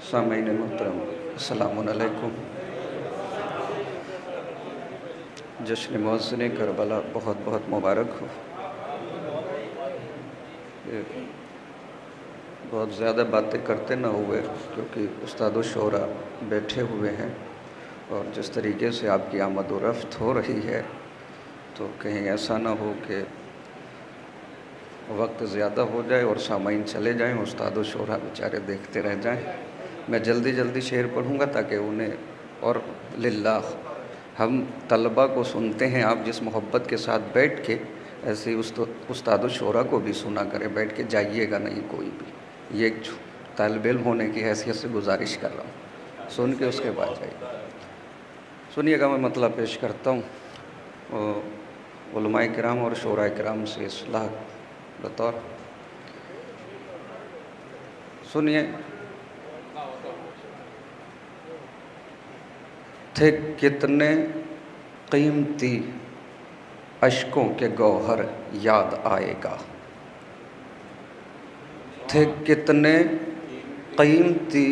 सामीन मोहतरम अस्सलामुअलैकुम। जश्न मुअज़्ज़िन करबला बहुत बहुत मुबारक हो। ये बहुत ज़्यादा बातें करते ना हुए क्योंकि उस्ताद शोरा बैठे हुए हैं और जिस तरीके से आपकी आमद व रफ्त हो रही है तो कहीं ऐसा ना हो कि वक्त ज़्यादा हो जाए और सामाइन चले जाएं, उस्ताद शोरा बेचारे देखते रह जाएं। मैं जल्दी जल्दी शेर पढ़ूँगा ताकि उन्हें और लिल्लाह हम तलबा को सुनते हैं, आप जिस मोहब्बत के साथ बैठ के ऐसे उस्ताद शोरा को भी सुना करें, बैठ के जाइएगा नहीं कोई भी। ये एक तालिब इल्म होने की हैसियत से गुजारिश कर रहा हूँ, सुन के उसके बाद जाइए। सुनिएगा, मैं मतलब पेश करता हूँ उलमाए किराम और शोरा किराम से इस्लाह बतौर। सुनिए, थे कितने कीमती अश्कों के गौहर याद आएगा, थे कितने कीमती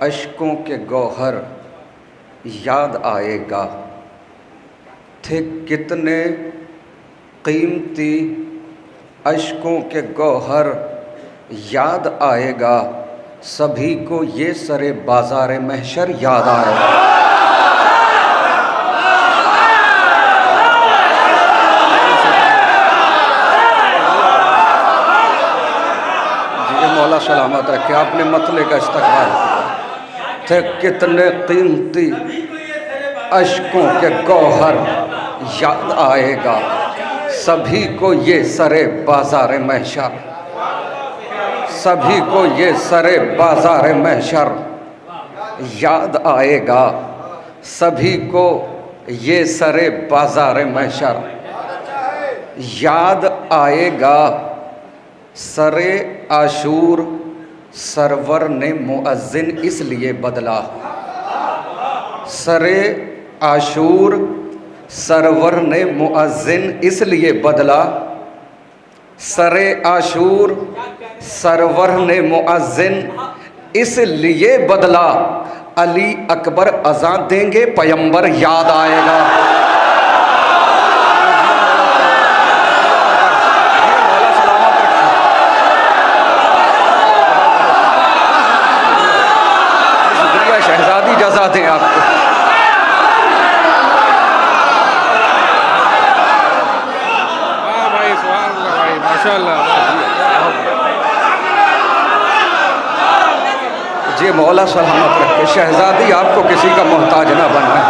अश्कों के गौहर याद आएगा, थे कितने कीमती अश्कों के गौहर याद आएगा, सभी को ये सरे बाज़ार महशर याद आएगा। मौला सलामत रखे, आपने मतले का इस्तक़बाल किया। थे कितने कीमती अश्कों के गौहर याद आएगा, सभी को ये सरे बाज़ार महशर, सभी को ये सरे बाज़ार महशर याद आएगा, सभी को ये सरे बाज़ार महशर याद आएगा। सरे आशूर सरवर ने मुअज़्ज़िन इसलिए बदला, सरे आशूर सरवर ने मुअज़्ज़िन इसलिए बदला, सरे आशूर सरवर ने मुअज़्ज़िन इसलिए बदला, अली अकबर अज़ान देंगे पैगंबर याद आएगा। जज़ा दें आपको। भाई सुभान अल्लाह, भाई माशाअल्लाह। जी मौला सलामत रखे, शहजादी आपको किसी का मोहताज ना बनाए।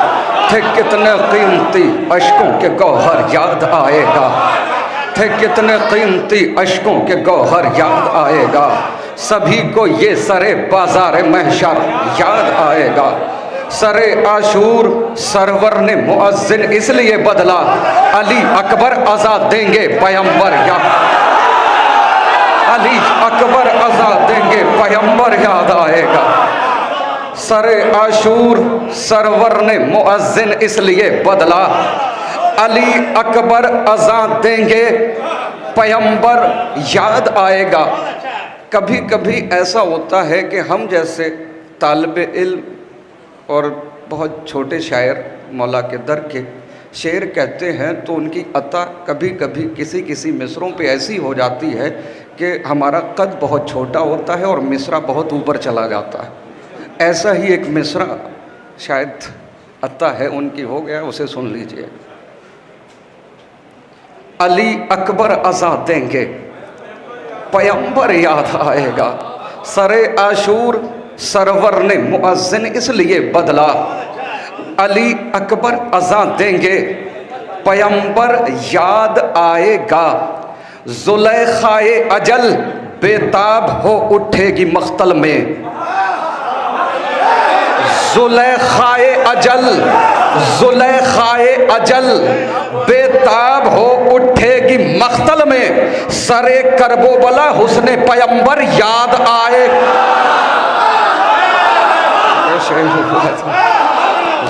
थे कितने कीमती अश्कों के गौहर याद आएगा, थे कितने कीमती अश्कों के गौहर याद आएगा, सभी को ये सरे बाज़ार महशर याद आएगा। सरे आशूर सरवर ने मुअज़्ज़िन इसलिए बदला, अली अकबर अज़ा देंगे पैगंबर याद, अली अकबर अज़ा देंगे पैगंबर याद आएगा। सरे आशूर सरवर ने मुअज़्ज़िन इसलिए बदला, अली अकबर अज़ा देंगे पैगंबर याद आएगा। कभी कभी ऐसा होता है कि हम जैसे तालिब इल्म और बहुत छोटे शायर मौला के दर के शेर कहते हैं तो उनकी अता कभी कभी किसी किसी मिसरों पे ऐसी हो जाती है कि हमारा कद बहुत छोटा होता है और मिसरा बहुत ऊपर चला जाता है। ऐसा ही एक मिसरा शायद अता है उनकी, हो गया, उसे सुन लीजिए। अली अकबर अज़ा देंगे पैगंबर याद आएगा, सरे आशूर सरवर ने मुअज़्ज़िन इसलिए बदला, अली अकबर अज़ा देंगे पैगंबर याद आएगा। ज़ुलेख़ाए अजल बेताब हो उठेगी मख्तल में, ज़ुलेख़ाए अजल, ज़ुलेख़ाए अजल बेताब हो उठेगी मख्तल में, सरे करबोबला हुस्ने पैगंबर याद आए।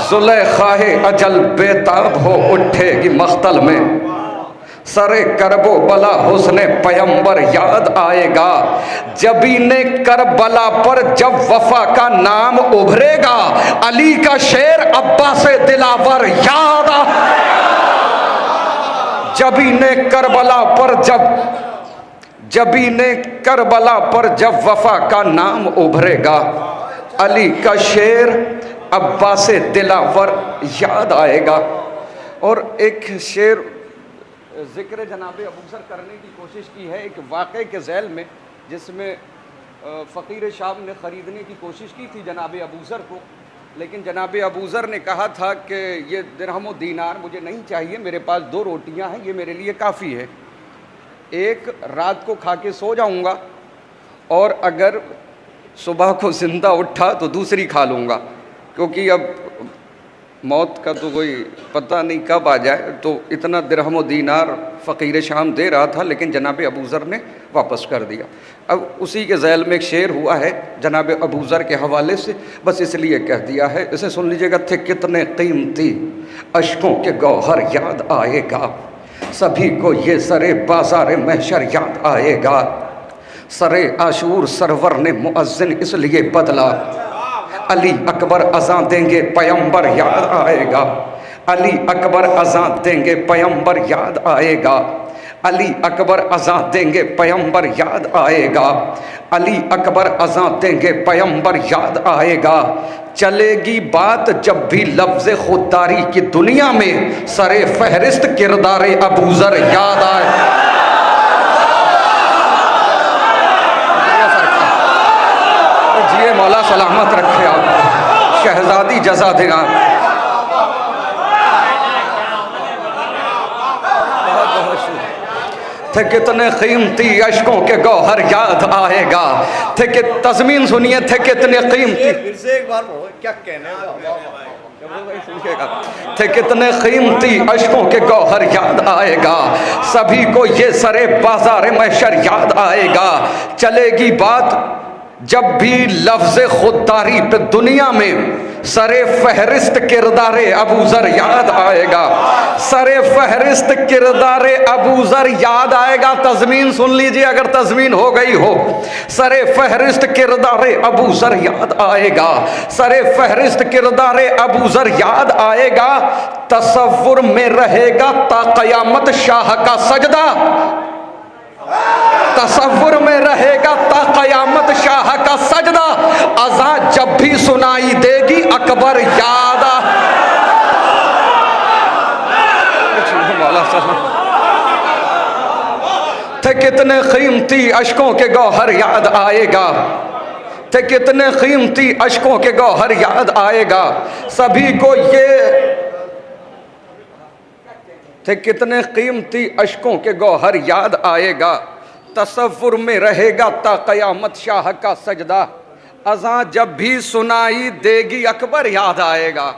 ज़ुलेख़ाए अजल बेताब हो उठेगी मख्तल में, सरे करबो बला हुस्ने पैगंबर याद आएगा। जबीने करबला पर जब वफा का नाम उभरेगा, अली का शेर अब्बास दिलावर याद आ। जबीने करबला पर जब वफा का नाम उभरेगा, अली का शेर अब्बास दिलावर याद आएगा। और एक शेर ज़िक्र जनाब अबूज़र करने की कोशिश की है एक वाक़े के ज़ैल में, जिसमें फ़कीर शाम ने ख़रीदने की कोशिश की थी जनाब अबूज़र को, लेकिन जनाब अबूज़र ने कहा था कि ये दिरहम व दीनार मुझे नहीं चाहिए, मेरे पास 2 रोटियां हैं, ये मेरे लिए काफ़ी है। एक रात को खा के सो जाऊंगा और अगर सुबह को ज़िंदा उठा तो दूसरी खा लूँगा, क्योंकि अब मौत का तो कोई पता नहीं कब आ जाए। तो इतना दिरहम व दीनार फ़कीर शाम दे रहा था, लेकिन जनाब अबूज़र ने वापस कर दिया। अब उसी के ज़ैल में एक शेर हुआ है जनाब अबूज़र के हवाले से, बस इसलिए कह दिया है, इसे सुन लीजिएगा। थे कितने कीमती अश्कों के गौहर याद आएगा, सभी को ये सरे बाज़ार महशर याद आएगा। सरे आशूर सरवर ने मुअज्जिन इसलिए बदला, अली अकबर अज़ां देंगे पैगंबर याद आएगा। अली अकबर अज़ां देंगे पैगंबर याद आएगा। अली अकबर अज़ां देंगे पैगंबर याद आएगा। अली अकबर अज़ां देंगे पैगंबर याद आएगा। चलेगी बात जब भी लफ्ज़ खुददारी की दुनिया में, सरे फहरिस्त किरदार अबूज़र याद आए। जिए मौला सलामत रखे आप, शहजादी जज़ा देगा। थे कितने कीमती अश्कों के गौहर याद आएगा। थे कि तज़मीन सुनिए, थे कितने कीमती, फिर से एक बार क्या कहने थे कितने कीमती अश्कों के गौहर याद आएगा, सभी को ये सरे बाज़ार महशर याद आएगा। चलेगी बात जब भी लफ्ज़ खुददारी पे दुनिया में, सरे फहरिस्त किरदार अबूज़र याद आएगा। सरे फहरिस्त किरदार अबूज़र याद आएगा। तज़मीन सुन लीजिए अगर तज़मीन हो गई हो। सरे फहरिस्त किरदार अबूज़र याद आएगा। सरे फहरिस्त किरदार अबूज़र याद आएगा। तसव्वुर में रहेगा ता क़यामत शाह का सजदा। तसव्वुर में रहेगा ता क़यामत शाह का सजदा। अज़ां जब भी सुनाई देगी अकबर याद आ। थे कितने कीमती अश्कों के गौहर याद आएगा। थे कितने कीमती अश्कों के गौहर याद आएगा, सभी को ये। थे कितने कीमती अश्कों के गौहर याद आएगा। तसव्वुर में रहेगा ता क़यामत शाह का सजदा। अज़ां जब भी सुनाई देगी अकबर याद आएगा।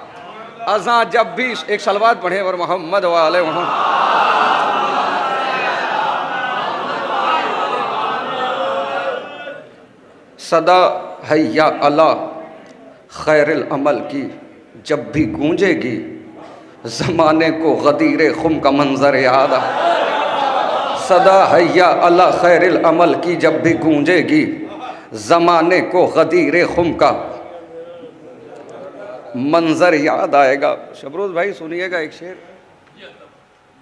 अज़ां जब भी, एक सलवात पढ़े और मोहम्मद वाले सदा हैया अला खैरिल अमल की जब भी गूंजेगी, ज़माने को गदीर खुम का मंजर याद आ। सदा हैया अला खैरिल अमल की जब भी गूंजेगी, ज़माने को गदीर खुम का मंजर याद आएगा। शबरोज़ भाई सुनिएगा एक शेर,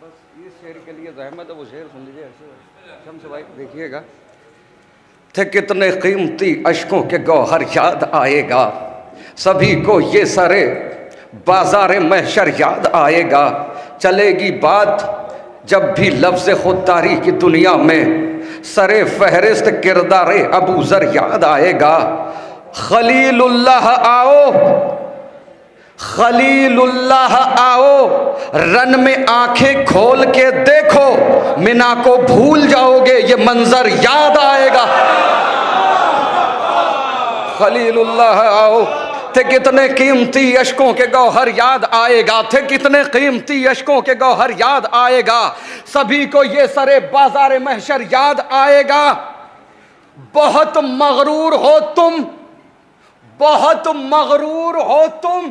बस इस शेर के लिए ज़हमत है, वो शेर सुन लीजिए। शम्स भाई देखिएगा। थे कितने कीमती अश्कों के गौहर याद आएगा, सभी को ये सरे बाज़ार महशर याद आएगा। चलेगी बात जब भी लफ्ज़ खुददारी की दुनिया में, सरे फहरिस्त किरदार अबूज़र याद आएगा। खलीलुल्लाह आओ, खलीलुल्लाह आओ, रन में आंखें खोल के देखो, मिना को भूल जाओगे ये मंजर याद आएगा। खलीलुल्लाह आओ, थे कितने कीमती अश्कों के गौहर याद आएगा। थे कितने कीमती अश्कों के गौहर याद आएगा, सभी को ये सरे बाज़ार महशर याद आएगा। बहुत मगरूर हो तुम, बहुत मगरूर हो तुम,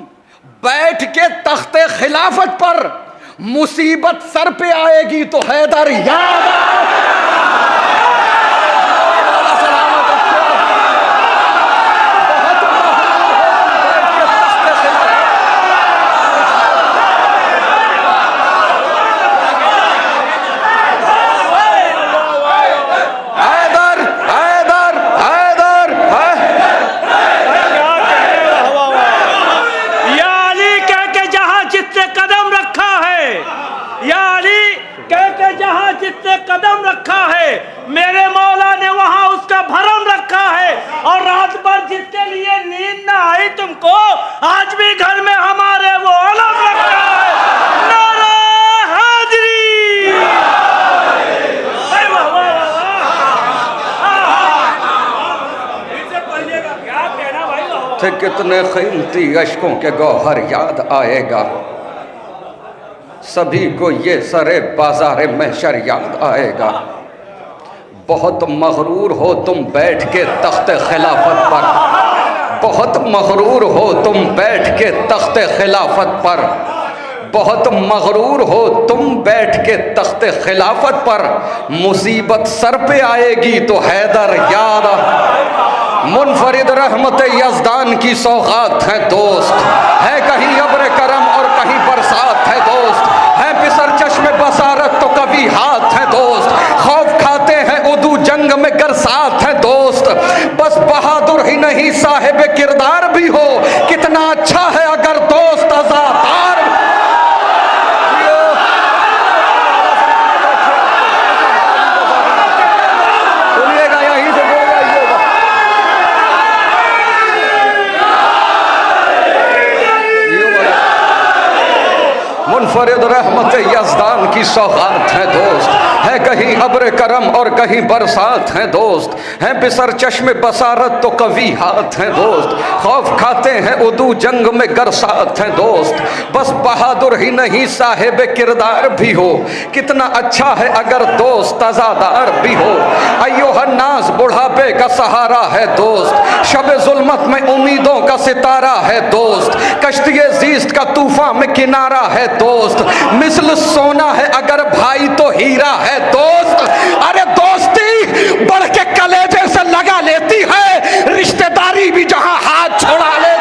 बैठ के तख्ते खिलाफत पर, मुसीबत सर पे आएगी तो हैदर याद कदम रखा है मेरे मौला ने वहां उसका भरम रखा है। और रात भर जिसके लिए नींद ना आई तुमको, आज भी घर में हमारे वो अलम रखा है। नारा हाजरी। क्या कहना भाई। थे कितने कीमती अश्कों के गौहर याद आएगा, सभी को ये सरे बाजारे महशर याद आएगा। बहुत मगरूर हो तुम बैठ के तख्ते खिलाफत पर, बहुत मगरूर हो तुम बैठ के तख्ते खिलाफत पर, बहुत मगरूर हो तुम बैठ के तख्ते खिलाफत पर। मुसीबत सर पे आएगी तो हैदर याद। मुनफरिद रहमत यज़दान की सौगात है दोस्त, है कहीं अब्र करम और कहीं बरसात है दोस्त, है पिसर चश्मे बसारत तो कभी हाथ है दोस्त, खौफ खाते हैं उदू जंग में गर साथ है दोस्त। बस बहादुर ही नहीं साहिब किरदार भी हो, कितना अच्छा है अगर दोस्त अज़ादार। सुनिएगा यहीं से बोल जाइएगा। मुनफरिद रहमत यज़दान की सौगात है दोस्त, है कहीं अब्र करम और कहीं बरसात है दोस्त, है बिसर चश्मे बसारत तो कभी हाथ है दोस्त, खौफ खाते हैं उदू जंग में गरसात है दोस्त। बस बहादुर ही नहीं साहिब किरदार भी हो, कितना अच्छा है अगर दोस्त अज़ादार भी हो। अय्युहन्नास बुढ़ापे का सहारा है दोस्त, शब जुल्मत में उम्मीदों का सितारा है दोस्त, कश्तिए ज़ीस्त का तूफान में किनारा है दोस्त, मिसल सोना है अगर भाई तो हीरा है दोस्त। अरे दोस्ती बढ़ के कलेजे से लगा लेती है, रिश्तेदारी भी जहां हाथ छोड़ा ले।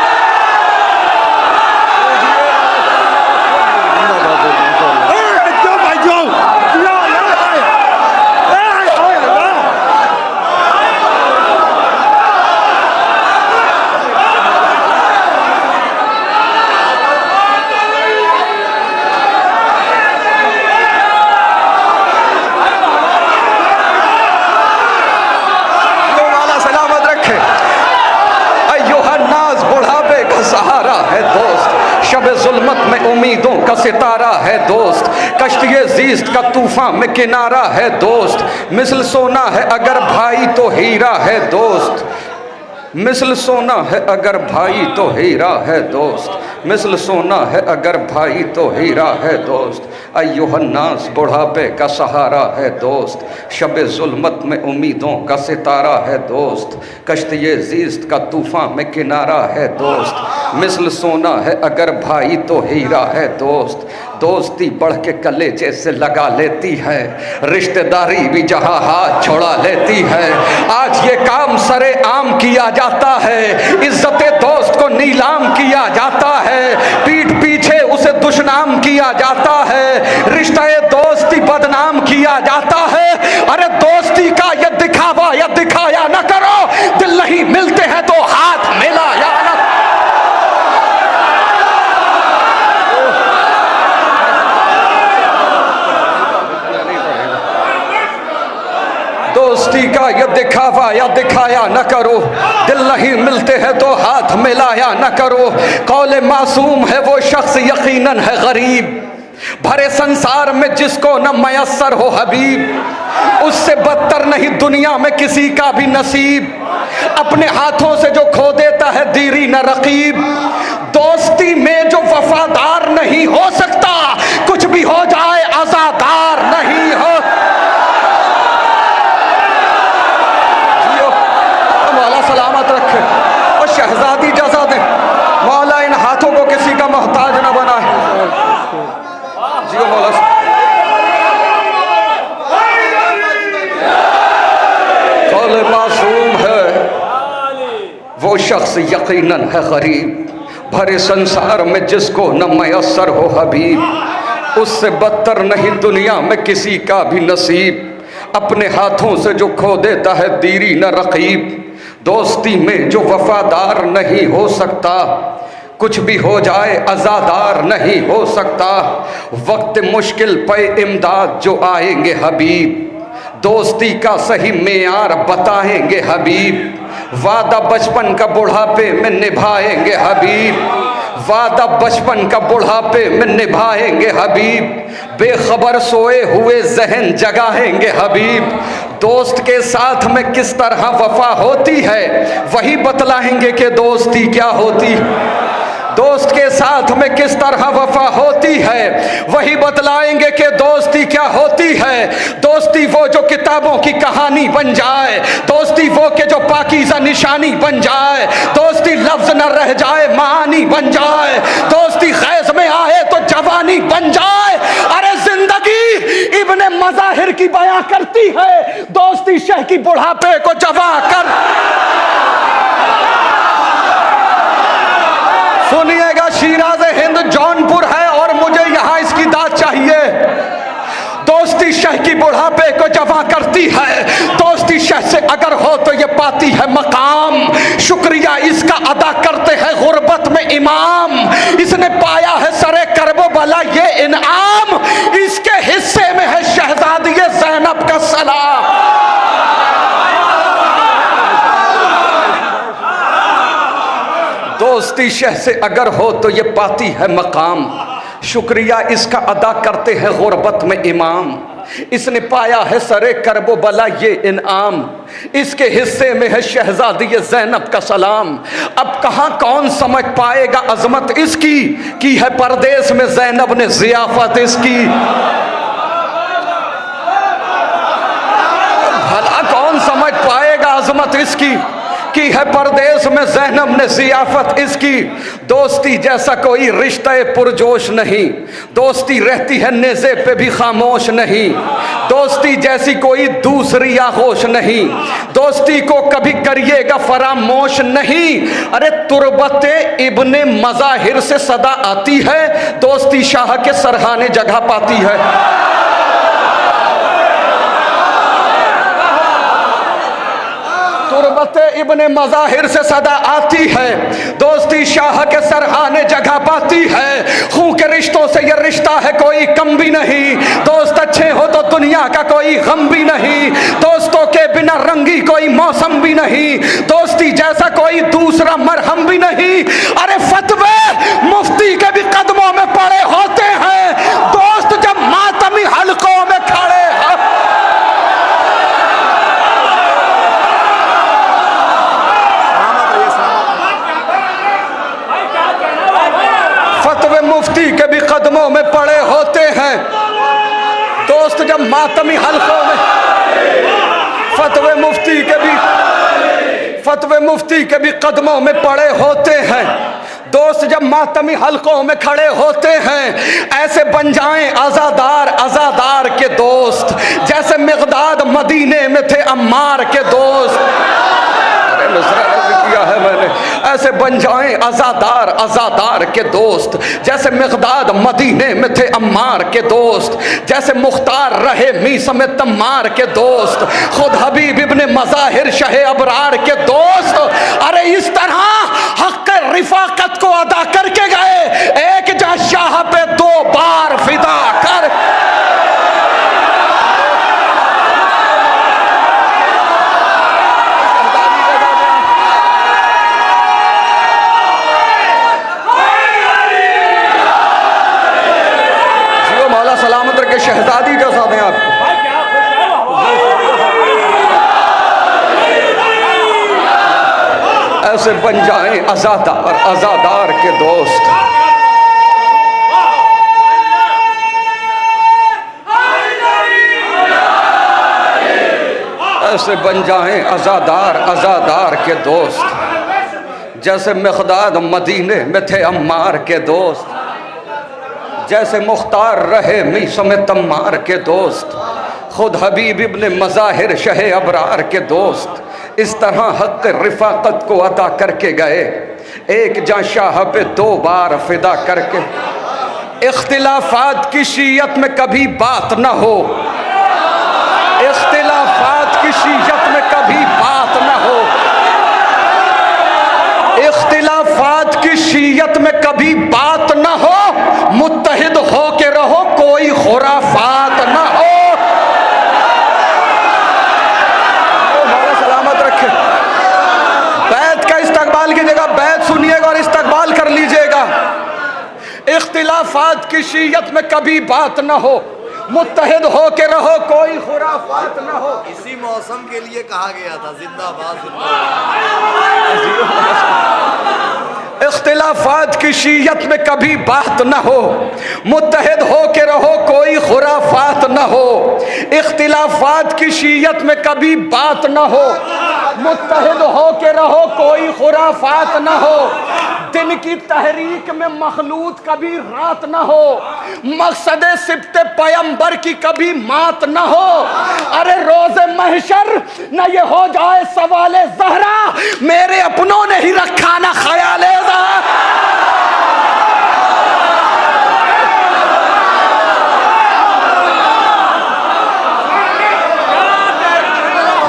सहारा है दोस्त, शब जुल्मत में उम्मीदों का सितारा है दोस्त, कश्तिए ज़ीस्त का तूफान में किनारा है दोस्त, मिसल सोना है अगर भाई तो हीरा है दोस्त, मिसल सोना है अगर भाई तो हीरा है दोस्त, मिसल सोना है अगर भाई तो हीरा है दोस्त। अय्युहन्नास बुढ़ापे का सहारा है दोस्त, शब जुल्मत में उम्मीदों का सितारा है दोस्त, कश्तिए ज़ीस्त का तूफान में किनारा है दोस्त, मिसल सोना है अगर भाई तो हीरा है दोस्त। दोस्ती बढ़ के कलेजे से लगा लेती है, रिश्तेदारी भी जहां हाथ छोड़ा लेती है। आज ये काम सरे आम किया जाता है, इज्जत दोस्त को नीलाम किया जाता है, पीठ पीछे उसे दुश्मन किया जाता है, रिश्ता दोस्ती बदनाम किया जाता है। अरे दोस्ती का ये दिखावा या दिखाया न करो, दिल नहीं मिलते हैं तो हाथ मिलाया न। दोस्ती का ये दिखावा या दिखाया न करो, दिल नहीं मिलते हैं तो हाथ मिलाया न करो। कौले मासूम है वो शख्स यकीनन है गरीब, भरे संसार में जिसको न मयस्सर हो हबीब, उससे बदतर नहीं दुनिया में किसी का भी नसीब, अपने हाथों से जो खो देता है दीरी न रकीब। दोस्ती में जो वफादार नहीं हो सकता, कुछ भी हो जाए आज़ादार नहीं हो। मौला सलामत रखे और शहजादी जज़ा दे, मौला इन हाथों को किसी का मोहताज न बनाए। जियो वो शख्स यकीनन है गरीब, भरे संसार में जिसको न मैसर हो हबीब। उससे बदतर नहीं दुनिया में किसी का भी नसीब, अपने हाथों से जो खो देता है दीरी न रकीब। दोस्ती में जो वफादार नहीं हो सकता, कुछ भी हो जाए अज़ादार नहीं हो सकता। वक्त मुश्किल पे इमदाद जो आएंगे हबीब, दोस्ती का सही मेयार बताएंगे हबीब। वादा बचपन का बुढ़ापे में निभाएंगे हबीब, वादा बचपन का बुढ़ापे में निभाएंगे हबीब। बेखबर सोए हुए जहन जगाएंगे हबीब। दोस्त के साथ में किस तरह वफा होती है वही बतलाएंगे कि दोस्ती क्या होती। दोस्त के साथ में किस तरह वफा होती है वही बतलाएंगे कि दोस्ती क्या होती है। दोस्ती वो जो किताबों की कहानी बन जाए, दोस्ती वो के जो पाकीज़ा निशानी बन जाए। दोस्ती लफ्ज न रह जाए मानी बन जाए, दोस्ती खैज में आए तो जवानी बन जाए। अरे जिंदगी इब्ने मज़ाहिर की बयां करती है, दोस्ती शह की बुढ़ापे को जवा कर। सुनिएगा, शिराज हिंद जौनपुर है और मुझे यहाँ इसकी दाद चाहिए। दोस्ती शह की बुढ़ापे को जवा करती है, दोस्ती शह से अगर हो तो ये पाती है मकाम। शुक्रिया इसका अदा करते हैं गुर्बत में इमाम, इसने पाया है सरे करबो बला ये इनाम। इसके हिस्से में है शहजादी ज़ैनब का सलाम। दोस्ती शह से अगर हो तो ये पाती है मकाम। शुक्रिया इसका अदा करते हैं गुर्बत में इमाम, इसने पाया है सरे करबो बला ये इनाम। इसके हिस्से में है शहजादी ज़ैनब का सलाम। अब कहाँ कौन समझ पाएगा अजमत इसकी, की है परदेश में ज़ैनब ने ज़ियाफत इसकी। भला कौन समझ पाएगा अजमत इसकी, की है परदेश में ज़ैनब ने ज़ियाफत इसकी। दोस्ती जैसा कोई रिश्ते पुरजोश नहीं, दोस्ती रहती है नेज़े पे भी खामोश नहीं। दोस्ती जैसी कोई दूसरी आगोश नहीं, दोस्ती को कभी करिएगा फरामोश नहीं। अरे तुरबते इब्ने मज़ाहिर से सदा आती है, दोस्ती शाह के सरहाने जगह पाती है। तुरबते इब्ने मज़ाहिर से सदा आती है, दोस्ती शाह के सरहाने जगह पाती है। खून के रिश्तों से ये रिश्ता है कोई कम भी नहीं, दोस्त अच्छे हो तो दुनिया का कोई गम भी नहीं। दोस्तों के बिना रंगी कोई मौसम भी नहीं, दोस्ती जैसा कोई दूसरा मरहम भी नहीं। अरे फतवे मुफ्ती के भी कदमों में पड़े होते हैं, दोस्त जब मातमी हलकों में खड़े हैं। फतवे मुफ्ती के भी कदमों में पड़े होते हैं, दोस्त जब मातमी हलकों में। फतवे मुफ्ती के भी कदमों में पड़े होते हैं, दोस्त जब मातमी हलकों में खड़े होते हैं। ऐसे बन जाएं आज़ादार आज़ादार के दोस्त, जैसे मिक़दाद मदीने में थे अम्मार के दोस्त। किया है मैंने, ऐसे बन जाएं आज़ादार आज़ादार के दोस्त, जैसे मिक़दाद मदीने में थे अम्मार के दोस्त। जैसे मुख्तार रहे मीस में तम्मार के दोस्त, खुद हबीब इब्ने मज़ाहिर शहे अबरार के दोस्त। अरे इस तरह हक़ रिफ़ाक़त को अदा करके गए, एक जा शाह पे दो बार फिदा कर। सलामत रखे, शहजादी जैसा दें आपको। ऐसे बन जाएं आज़ादार आज़ादार के दोस्त। ऐसे बन जाएं आज़ादार आज़ादार के दोस्त, जैसे मिक़दाद मदीने में थे अम्मार के दोस्त। जैसे मुख्तार रहे मीस में तम्मार के दोस्त, खुद हबीब इब्ने मज़ाहिर शहे अबरार के दोस्त इस तरह हक़ रिफ़ाक़त को अदा करके गए, एक जां शाह पे 2 बार फिदा करके। इख्तिलाफात की शीयत में कभी बात न हो, इख्तिलाफात की शीयत में कभी बात न हो, इख्तिलाफात की शीयत में कभी बात न हो, मुत्तहिद हो के रहो, कोई खुराफात न हो। मौला सलामत रखे। बैत का इस्तकबाल कीजिएगा, बैत सुनिएगा और इस्तकबाल कर लीजिएगा। इख्तिलाफात की शीयत में कभी बात न हो, मुत्तहिद हो के रहो, कोई खुराफात न हो। इसी मौसम के लिए कहा गया था जिंदाबाद इख्तिलाफात की शीयत में कभी बात न हो, मुत्तहिद हो के रहो, कोई खुराफात न हो। इख्तिलाफात की शीयत में कभी बात न हो, मुत्तहिद हो के रहो, कोई खुराफात न हो। दिन की तहरीक में मखलूत कभी रात न हो, मकसद सिब्ते पैगंबर की कभी मात न हो। अरे रोज़े महशर न ये हो जाए सवाले ज़हरा, मेरे अपनों ने ही रखा ना ख्याले ज़हरा।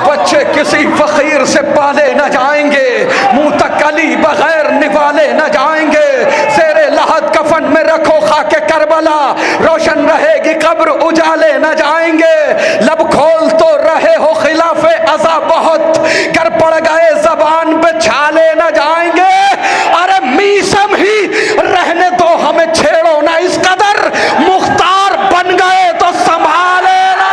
बच्चे किसी फकीर से पाले न जाएंगे, मुंह तक कली बगैर निवाले न जाएंगे। शेरे लहद कफन में रखो खाके करबला, रोशन रहेगी कब्र उजाले न जाएंगे। लब खोल तो रहे हो खिलाफे अज़ा बहुत, कर पड़ गए जबान पे छाले न जाएंगे। अरे मीसम ही रहने दो, हमें छेड़ो ना इस कदर, मुख्तार बन गए तो संभाले ना।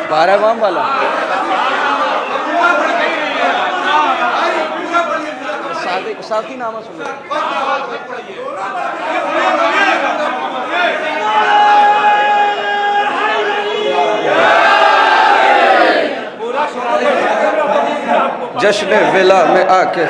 बारहवां वाला साथी नामा सुन लो। जश्न विला में आके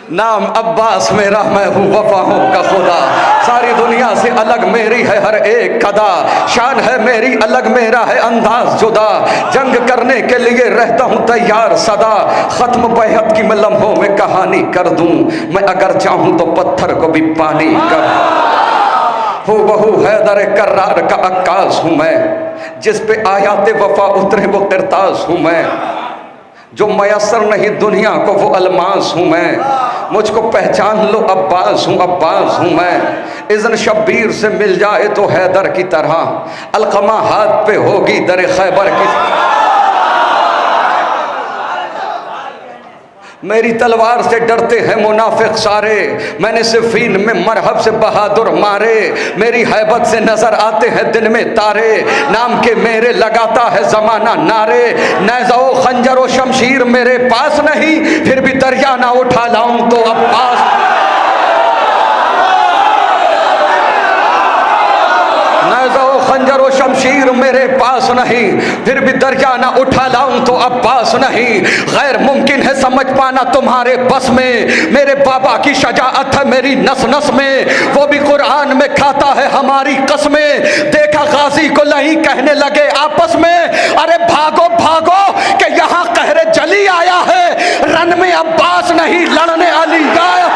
नाम अब्बास मेरा, मैं हूँ वफाओं का खुदा। सारी दुनिया से अलग मेरी है हर एक कदा, शान है मेरी अलग, मेरा है अंदाज जुदा। जंग करने के लिए रहता हूँ तैयार सदा, खत्म बेहद की मैं लम्हों में कहानी कर दूँ। मैं अगर चाहूँ तो पत्थर को भी पानी कर। हो बहु हैदर कर्रार का अक्कास हूँ मैं, जिस पे आयाते वफा उतरे वो किरतास हूँ मैं। जो मयसर नहीं दुनिया को वो अलमास हूँ मैं, मुझको पहचान लो अब्बास हूँ, अब्बास हूँ मैं। इज़्न शब्बीर से मिल जाए तो हैदर की तरह, अलकमा हाथ पे होगी दर खैबर की। मेरी तलवार से डरते हैं मुनाफिक सारे, मैंने सिफ़ीन में मरहब से बहादुर मारे। मेरी हैबत से नजर आते हैं दिन में तारे, नाम के मेरे लगाता है जमाना नारे। नेज़ा खंजर व शमशीर मेरे पास नहीं, फिर भी दरिया ना उठा लाऊं तो अब्बास। नेज़ा खंजर व शमशीर मेरे पास नहीं, फिर भी दर्जा ना उठा लाऊं तो अब्बास नहीं। गैर मुमकिन है समझ पाना तुम्हारे बस में, मेरे बाबा की शजाअत है मेरी नस नस में। वो भी कुरान में खाता है हमारी कसमें, देखा गाजी अली को नहीं कहने लगे आपस में, अरे भागो भागो कि यहाँ कहरे जली आया है, रन में अब्बास नहीं लड़ने अली आया।